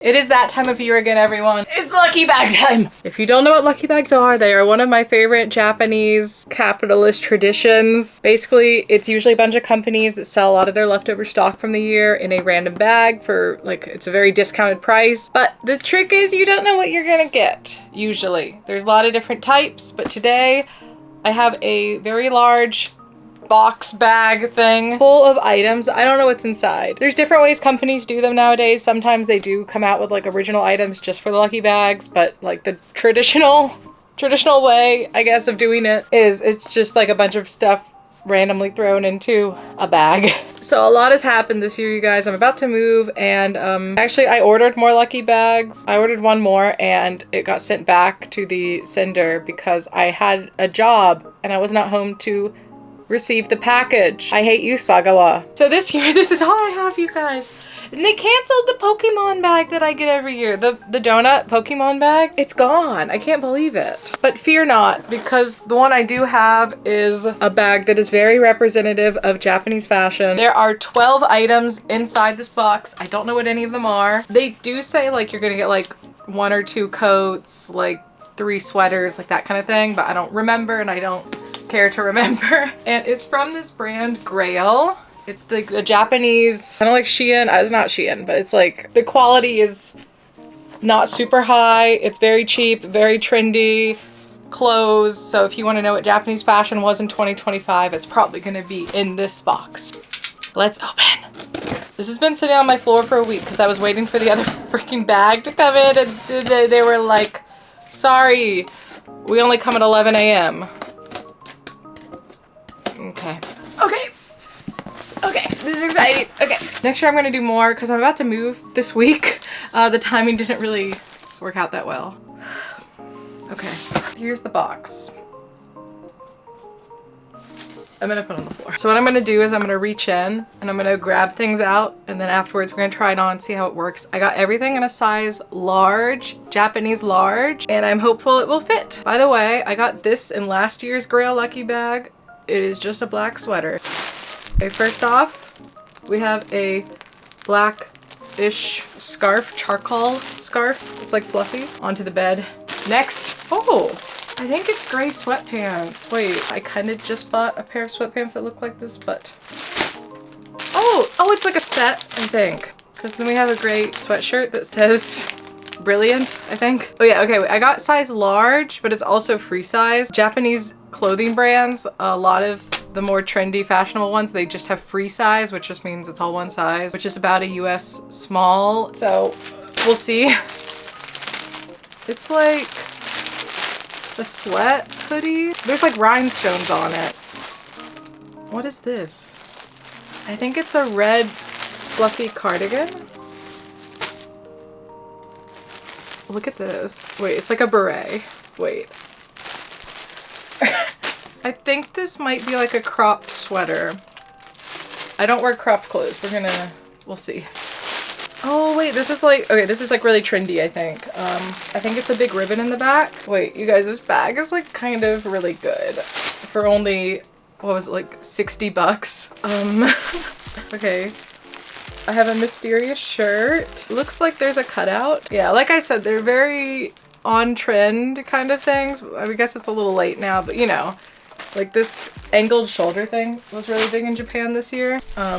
It is that time of year again, everyone. It's lucky bag time. If you don't know what lucky bags are, they are one of my favorite Japanese capitalist traditions. Basically, it's usually a bunch of companies that sell a lot of their leftover stock from the year in a random bag for like, it's a very discounted price. But the trick is you don't know what you're gonna get, usually. There's a lot of different types, but today I have a very large box bag thing full of items. I don't know what's inside. There's different ways companies do them nowadays. Sometimes they do come out with like original items just for the lucky bags, but like the traditional way, I guess, of doing it is it's just like a bunch of stuff randomly thrown into a bag. So a lot has happened this year, you guys. I'm about to move and actually I ordered more lucky bags. I ordered one more and it got sent back to the sender because I had a job and I was not home to receive the package. I hate you, Sagawa. So this year, this is all I have, you guys. And they canceled the Pokemon bag that I get every year. The donut Pokemon bag. It's gone. I can't believe it. But fear not, because the one I do have is a bag that is very representative of Japanese fashion. There are 12 items inside this box. I don't know what any of them are. They do say like you're gonna get like 1 or 2 coats, like 3 sweaters, like that kind of thing, but I don't remember and I don't care to remember. And it's from this brand Grail. It's the Japanese, kind of like Shein. It's not Shein, but it's like the quality is not super high. It's very cheap, very trendy clothes. So if you want to know what Japanese fashion was in 2025, it's probably going to be in this box. Let's open. This has been sitting on my floor for a week because I was waiting for the other freaking bag to come in and they were like, sorry, we only come at 11 a.m. Okay, this is exciting. Okay, next year I'm gonna do more because I'm about to move this week. The timing didn't really work out that well. Okay, here's the box. I'm gonna put it on the floor. So what I'm gonna do is I'm gonna reach in and I'm gonna grab things out and then afterwards we're gonna try it on, see how it works. I got everything in a size large, Japanese large, and I'm hopeful it will fit. By the way, I got this in last year's Grail Lucky Bag. It is just a black sweater. Okay, first off, we have a black-ish scarf, charcoal scarf. It's like fluffy, onto the bed. Next, oh, I think it's gray sweatpants. Wait, I kind of just bought a pair of sweatpants that look like this, but oh, it's like a set, I think. Because then we have a gray sweatshirt that says Brilliant, I think. Oh yeah, okay, I got size large, but it's also free size. Japanese clothing brands, a lot of the more trendy, fashionable ones, they just have free size, which just means it's all one size, which is about a US small. So we'll see. It's like a sweat hoodie. There's like rhinestones on it. What is this? I think it's a red fluffy cardigan. Look at this. Wait, it's like a beret. Wait. I think this might be like a cropped sweater. I don't wear cropped clothes. We'll see. Oh wait, this is like, okay, this is like really trendy, I think. I think it's a big ribbon in the back. Wait, you guys, this bag is like kind of really good for only, what was it, like 60 bucks? Okay. I have a mysterious shirt. Looks like there's a cutout. Yeah, like I said, they're very on trend kind of things. I guess it's a little late now, but you know, like this angled shoulder thing was really big in Japan this year. I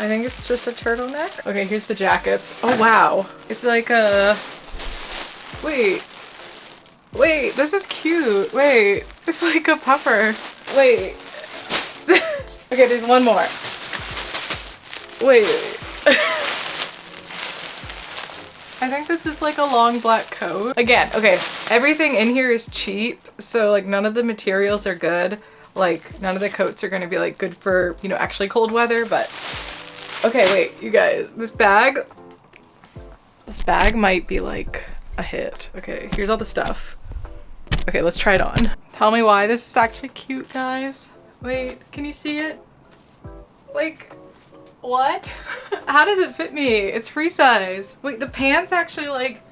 think it's just a turtleneck. Okay, here's the jackets. Oh wow. It's like a, wait, this is cute. Wait, it's like a puffer. Wait. Okay, there's one more. Wait. I think this is like a long black coat. Again, okay, everything in here is cheap, so like none of the materials are good. Like none of the coats are gonna be like good for, you know, actually cold weather, but okay, wait, you guys, this bag might be like a hit. Okay, here's all the stuff. Okay, let's try it on. Tell me why this is actually cute, guys. Wait, can you see it? Like, what? How does it fit me? It's free size. Wait, the pants actually like,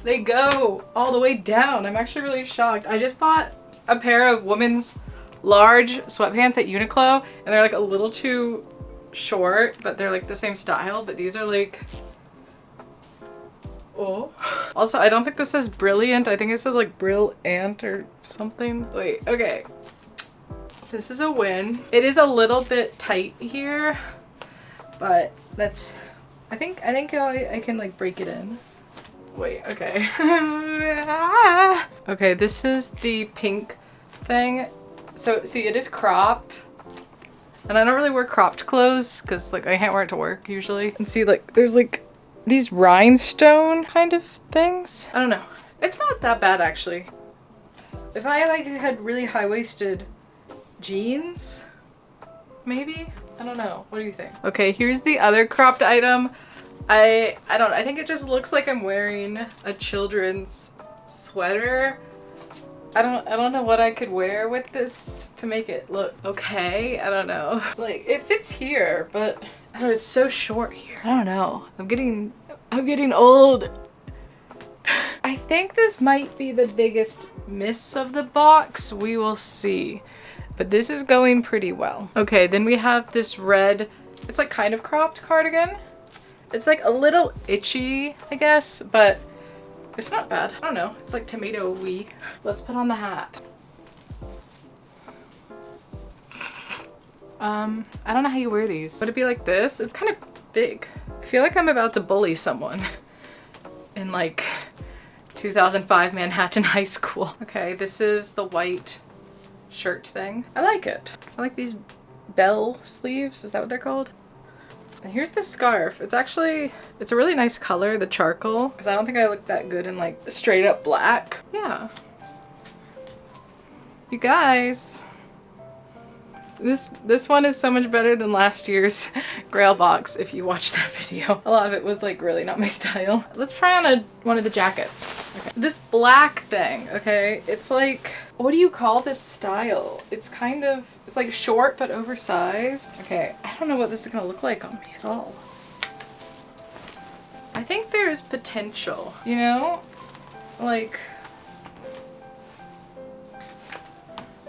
they go all the way down. I'm actually really shocked. I just bought a pair of women's large sweatpants at Uniqlo and they're like a little too short, but they're like the same style, but these are like Oh. Also, I don't think this says brilliant. I think it says like brilliant or something. Wait, okay. This is a win. It is a little bit tight here, but that's, I think I can like break it in. Wait, okay. Okay, this is the pink thing. So see, it is cropped. And I don't really wear cropped clothes because like I can't wear it to work usually. And see, like there's like these rhinestone kind of things. I don't know. It's not that bad actually. If I like had really high-waisted jeans, maybe? I don't know. What do you think? Okay, here's the other cropped item. I don't know. I think it just looks like I'm wearing a children's sweater. I don't know what I could wear with this to make it look okay. I don't know. Like it fits here, but I don't know, it's so short here. I don't know. I'm getting old. I think this might be the biggest miss of the box. We will see. But this is going pretty well. Okay, then we have this red, it's like kind of cropped cardigan. It's like a little itchy, I guess, but it's not bad. I don't know. It's like tomato-y. Let's put on the hat. I don't know how you wear these. Would it be like this? It's kind of big. I feel like I'm about to bully someone in like 2005 Manhattan High School. Okay, this is the white shirt thing. I like it. I like these bell sleeves. Is that what they're called? And here's the scarf. It's a really nice color, the charcoal, because I don't think I look that good in like straight up black. Yeah. You guys, this one is so much better than last year's Grail box if you watched that video. A lot of it was like really not my style. Let's try on one of the jackets. Okay. This black thing, okay? It's like, what do you call this style? It's like short but oversized. Okay, I don't know what this is gonna look like on me at all. I think there's potential, you know? Like,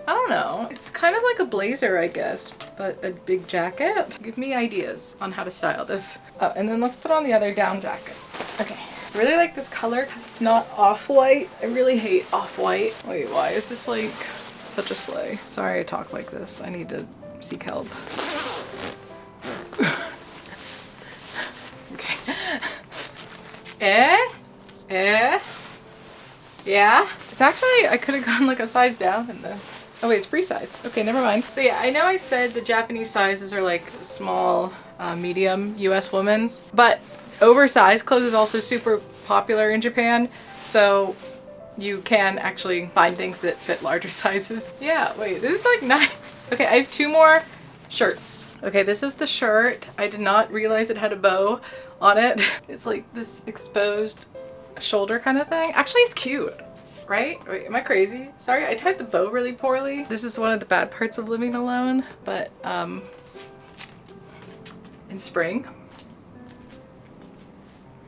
I don't know. It's kind of like a blazer, I guess, but a big jacket. Give me ideas on how to style this. Oh, and then let's put on the other down jacket. Okay. I really like this color because it's not off-white. I really hate off-white. Wait, why is this like such a sleigh? Sorry I talk like this. I need to seek help. Okay. Yeah. It's actually, I could have gone like a size down in this. Oh wait, it's free size. Okay, never mind. So yeah, I know I said the Japanese sizes are like small, medium US women's, but oversized clothes is also super popular in Japan. So you can actually find things that fit larger sizes. Yeah, wait, this is like nice. Okay, I have two more shirts. Okay, this is the shirt. I did not realize it had a bow on it. It's like this exposed shoulder kind of thing. Actually, it's cute. Right? Wait, am I crazy? Sorry, I tied the bow really poorly. This is one of the bad parts of living alone, but in spring.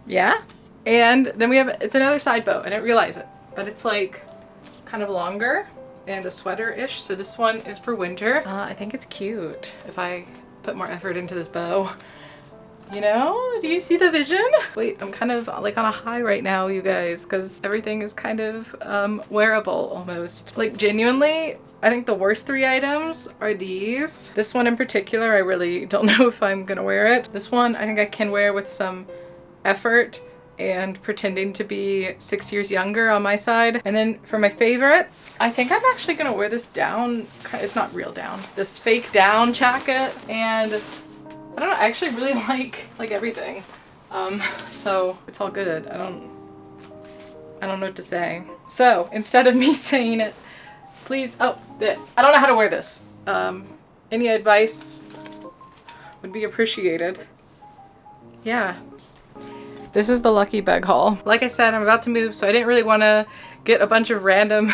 Yeah. And then we have, it's another side bow. I didn't realize it, but it's like kind of longer and a sweater-ish. So this one is for winter. I think it's cute if I put more effort into this bow. You know, do you see the vision? Wait, I'm kind of like on a high right now, you guys, because everything is kind of wearable almost. Like genuinely, I think the worst three items are these. This one in particular, I really don't know if I'm gonna wear it. This one, I think I can wear with some effort and pretending to be 6 years younger on my side. And then for my favorites, I think I'm actually gonna wear this down, it's not real down, this fake down jacket, and I don't know, I actually really like everything. So it's all good. I don't know what to say. So instead of me saying it, please, oh, this. I don't know how to wear this. Any advice would be appreciated. Yeah. This is the Lucky Bag haul. Like I said, I'm about to move, so I didn't really want to get a bunch of random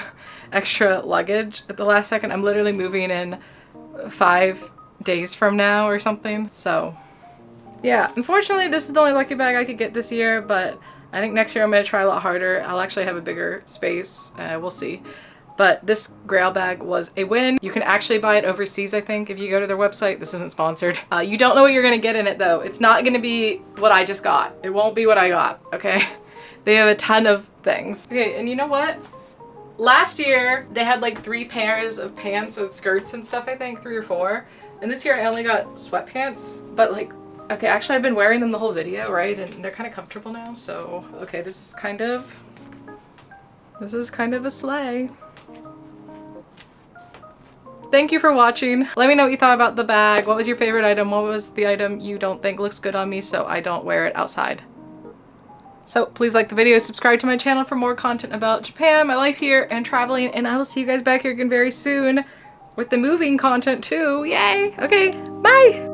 extra luggage at the last second. I'm literally moving in 5 days from now or something. So yeah, unfortunately this is the only Lucky Bag I could get this year, but I think next year I'm gonna try a lot harder. I'll actually have a bigger space. We'll see. But this Grail bag was a win. You can actually buy it overseas, I think, if you go to their website. This isn't sponsored. You don't know what you're gonna get in it though. It's not gonna be what I just got. It won't be what I got, okay? They have a ton of things. Okay, and you know what? Last year, they had like 3 pairs of pants and skirts and stuff, I think, 3 or 4. And this year I only got sweatpants, but like, okay, actually I've been wearing them the whole video, right? And they're kind of comfortable now, so, okay, this is kind of a sleigh. Thank you for watching. Let me know what you thought about the bag. What was your favorite item? What was the item you don't think looks good on me so I don't wear it outside? So please like the video, subscribe to my channel for more content about Japan, my life here, and traveling, and I will see you guys back here again very soon with the moving content too. Yay! Okay, bye!